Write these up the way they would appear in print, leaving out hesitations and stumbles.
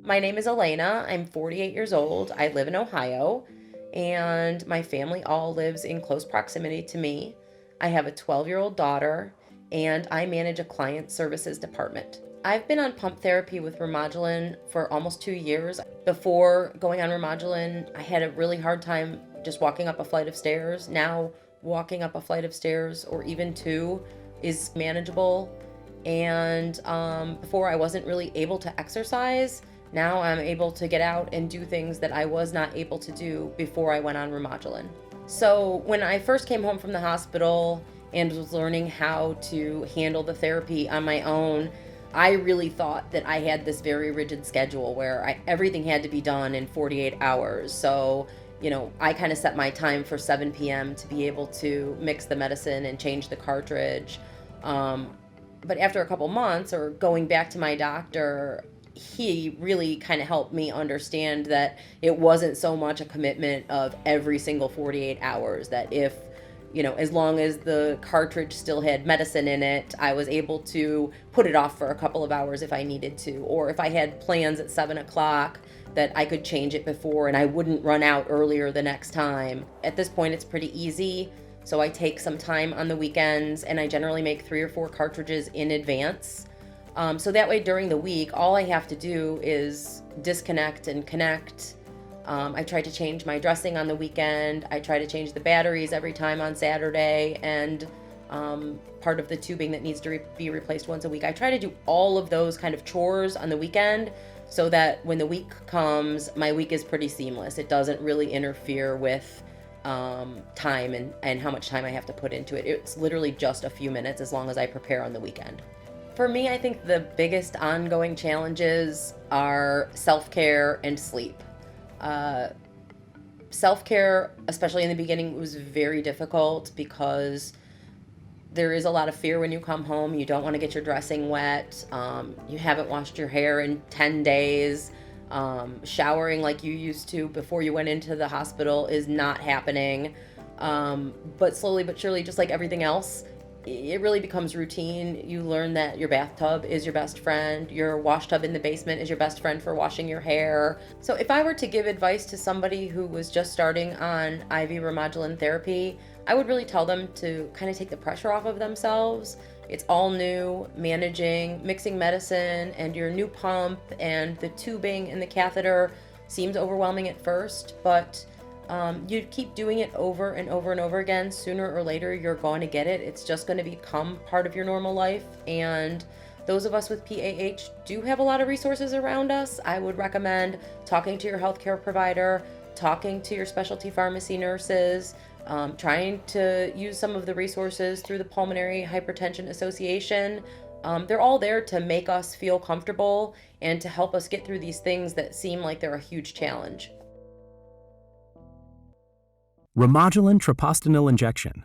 My name is Elena. I'm 48 years old. I live in Ohio, and my family all lives in close proximity to me. I have a 12-year-old daughter, and I manage a client services department. I've been on pump therapy with Remodulin for almost 2 years. Before going on Remodulin, I had a really hard time just walking up a flight of stairs. Now, walking up a flight of stairs, or even two, is manageable. And before, I wasn't really able to exercise. Now I'm able to get out and do things that I was not able to do before I went on Remodulin. So when I first came home from the hospital and was learning how to handle the therapy on my own, I really thought that I had this very rigid schedule where everything had to be done in 48 hours. So, I kind of set my time for 7 p.m. to be able to mix the medicine and change the cartridge. But after a couple months or going back to my doctor, he really kind of helped me understand that it wasn't so much a commitment of every single 48 hours, that if, as long as the cartridge still had medicine in it, I was able to put it off for a couple of hours if I needed to, or if I had plans at 7 o'clock, that I could change it before and I wouldn't run out earlier the next time. At this point, it's pretty easy. So I take some time on the weekends, and I generally make 3 or 4 cartridges in advance. So that way during the week, all I have to do is disconnect and connect. I try to change my dressing on the weekend. I try to change the batteries every time on Saturday, and part of the tubing that needs to be replaced once a week. I try to do all of those kind of chores on the weekend so that when the week comes, my week is pretty seamless. It doesn't really interfere with time and how much time I have to put into it. It's literally just a few minutes as long as I prepare on the weekend. For me, I think the biggest ongoing challenges are self-care and sleep. Self-care, especially in the beginning, was very difficult because there is a lot of fear when you come home. You don't want to get your dressing wet. You haven't washed your hair in 10 days. Showering like you used to before you went into the hospital is not happening. But slowly but surely, just like everything else, it really becomes routine. You learn that your bathtub is your best friend. Your wash tub in the basement is your best friend for washing your hair. So if I were to give advice to somebody who was just starting on IV Remodulin therapy, I would really tell them to kind of take the pressure off of themselves. It's all new. Managing, mixing medicine and your new pump and the tubing and the catheter seems overwhelming at first, but you keep doing it over and over and over again. Sooner or later, you're going to get it. It's just going to become part of your normal life. And those of us with PAH do have a lot of resources around us. I would recommend talking to your healthcare provider, talking to your specialty pharmacy nurses, trying to use some of the resources through the Pulmonary Hypertension Association. They're all there to make us feel comfortable and to help us get through these things that seem like they're a huge challenge. Remodulin treprostinil injection.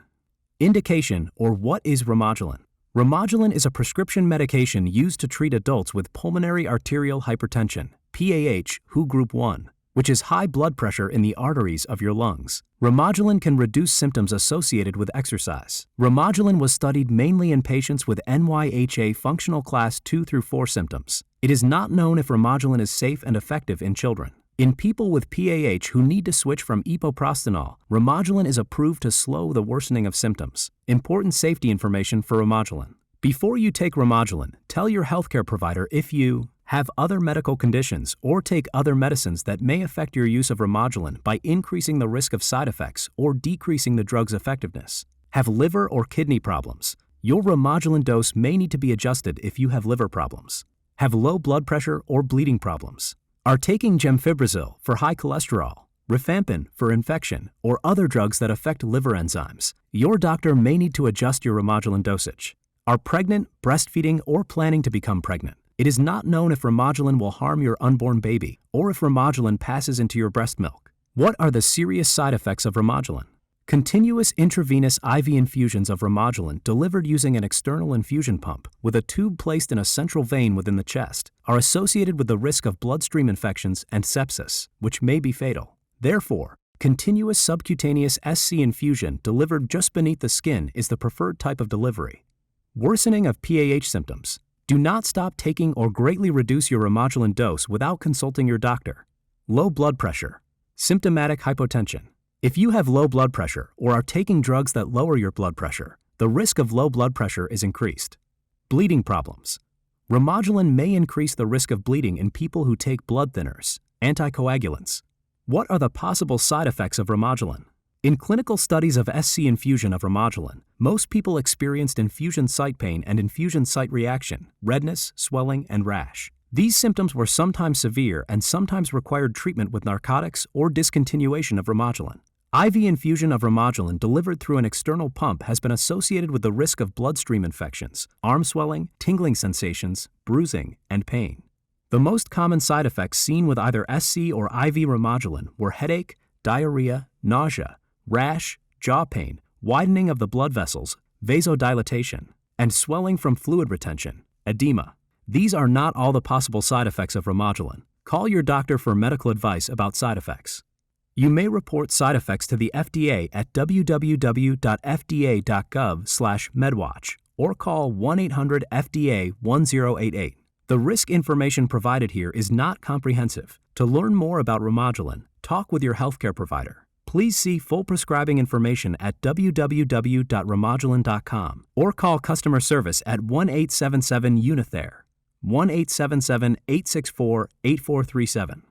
Indication, or what is Remodulin? Remodulin is a prescription medication used to treat adults with pulmonary arterial hypertension, PAH, WHO Group 1, which is high blood pressure in the arteries of your lungs. Remodulin can reduce symptoms associated with exercise. Remodulin was studied mainly in patients with NYHA functional class 2 through 4 symptoms. It is not known if Remodulin is safe and effective in children. In people with PAH who need to switch from epoprostenol, Remodulin is approved to slow the worsening of symptoms. Important safety information for Remodulin. Before you take Remodulin, tell your healthcare provider if you have other medical conditions or take other medicines that may affect your use of Remodulin by increasing the risk of side effects or decreasing the drug's effectiveness. Have liver or kidney problems. Your Remodulin dose may need to be adjusted if you have liver problems. Have low blood pressure or bleeding problems. Are taking gemfibrozil for high cholesterol, rifampin for infection, or other drugs that affect liver enzymes. Your doctor may need to adjust your Remodulin dosage. Are pregnant, breastfeeding, or planning to become pregnant. It is not known if Remodulin will harm your unborn baby or if Remodulin passes into your breast milk. What are the serious side effects of Remodulin? Continuous intravenous IV infusions of Remodulin delivered using an external infusion pump with a tube placed in a central vein within the chest are associated with the risk of bloodstream infections and sepsis, which may be fatal. Therefore, continuous subcutaneous SC infusion delivered just beneath the skin is the preferred type of delivery. Worsening of PAH symptoms. Do not stop taking or greatly reduce your Remodulin dose without consulting your doctor. Low blood pressure. Symptomatic hypotension. If you have low blood pressure or are taking drugs that lower your blood pressure, the risk of low blood pressure is increased. Bleeding problems. Remodulin may increase the risk of bleeding in people who take blood thinners, anticoagulants. What are the possible side effects of Remodulin? In clinical studies of SC infusion of Remodulin, most people experienced infusion site pain and infusion site reaction, redness, swelling, and rash. These symptoms were sometimes severe and sometimes required treatment with narcotics or discontinuation of Remodulin. IV infusion of Remodulin delivered through an external pump has been associated with the risk of bloodstream infections, arm swelling, tingling sensations, bruising, and pain. The most common side effects seen with either SC or IV Remodulin were headache, diarrhea, nausea, rash, jaw pain, widening of the blood vessels, vasodilation, and swelling from fluid retention, edema. These are not all the possible side effects of Remodulin. Call your doctor for medical advice about side effects. You may report side effects to the FDA at www.fda.gov/medwatch or call 1-800-FDA-1088. The risk information provided here is not comprehensive. To learn more about Remodulin, talk with your healthcare provider. Please see full prescribing information at www.remodulin.com or call customer service at 1-877-UNITHER, 1-877-864-8437.